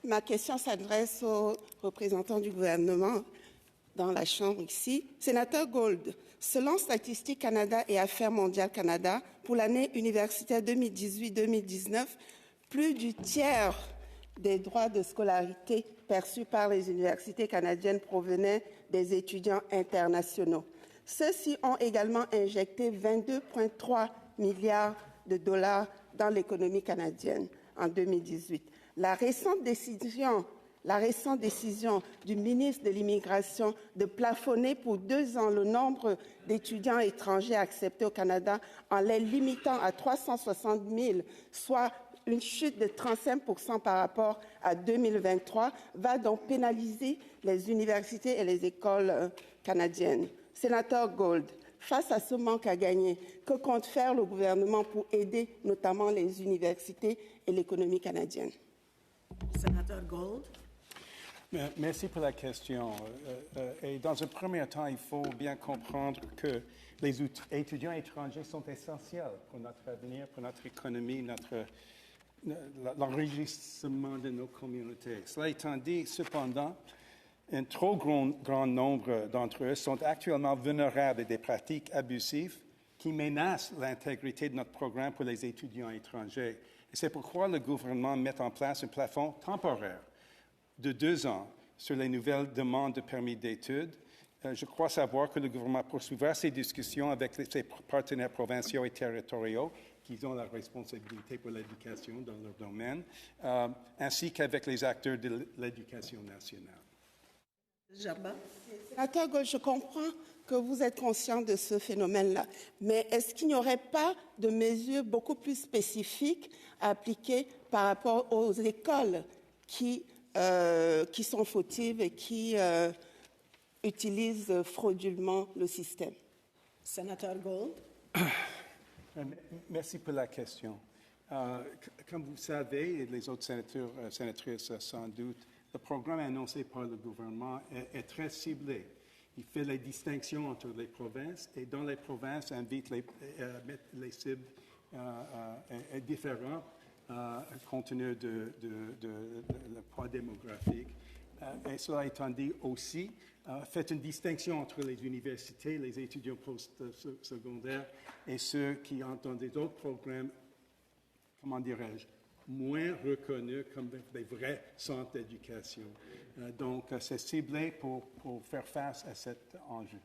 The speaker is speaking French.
Ma question s'adresse aux représentants du gouvernement dans la Chambre ici. Sénateur Gold, selon Statistique Canada et Affaires mondiales Canada, pour l'année universitaire 2018-2019, plus du tiers des droits de scolarité perçus par les universités canadiennes provenaient des étudiants internationaux. Ceux-ci ont également injecté 22,3 milliards de dollars dans l'économie canadienne en 2018. La récente décision du ministre de l'Immigration de plafonner pour 2 ans le nombre d'étudiants étrangers acceptés au Canada en les limitant à 360 000, soit une chute de 35% par rapport à 2023, va donc pénaliser les universités et les écoles canadiennes. Sénateur Gold, face à ce manque à gagner, que compte faire le gouvernement pour aider notamment les universités et l'économie canadienne? Sénateur Gold. Merci pour la question. Et dans un premier temps, il faut bien comprendre que les étudiants étrangers sont essentiels pour notre avenir, pour notre économie, l'enrichissement de nos communautés. Cela étant dit, cependant, un trop grand nombre d'entre eux sont actuellement vulnérables à des pratiques abusives qui menacent l'intégrité de notre programme pour les étudiants étrangers. Et c'est pourquoi le gouvernement met en place un plafond temporaire de 2 ans sur les nouvelles demandes de permis d'études. Je crois savoir que le gouvernement poursuivra ses discussions avec ses partenaires provinciaux et territoriaux qui ont la responsabilité pour l'éducation dans leur domaine, ainsi qu'avec les acteurs de l'éducation nationale. Sénateur Gold, je comprends que vous êtes conscient de ce phénomène-là, mais est-ce qu'il n'y aurait pas de mesures beaucoup plus spécifiques à appliquer par rapport aux écoles qui sont fautives et qui utilisent fraudulement le système? Sénateur Gold. Merci pour la question. Comme vous savez, et les autres sénateurs, sénatrices sans doute, le programme annoncé par le gouvernement est très ciblé. Il fait les distinctions entre les provinces et dans les provinces invite mettre les cibles différentes compte tenu de le poids démographique. Et cela étant dit aussi, faites une distinction entre les universités, les étudiants post-secondaires et ceux qui ont dans des autres programmes, comment dirais-je, moins reconnus comme des vrais centres d'éducation. Donc, c'est ciblé pour faire face à cet enjeu.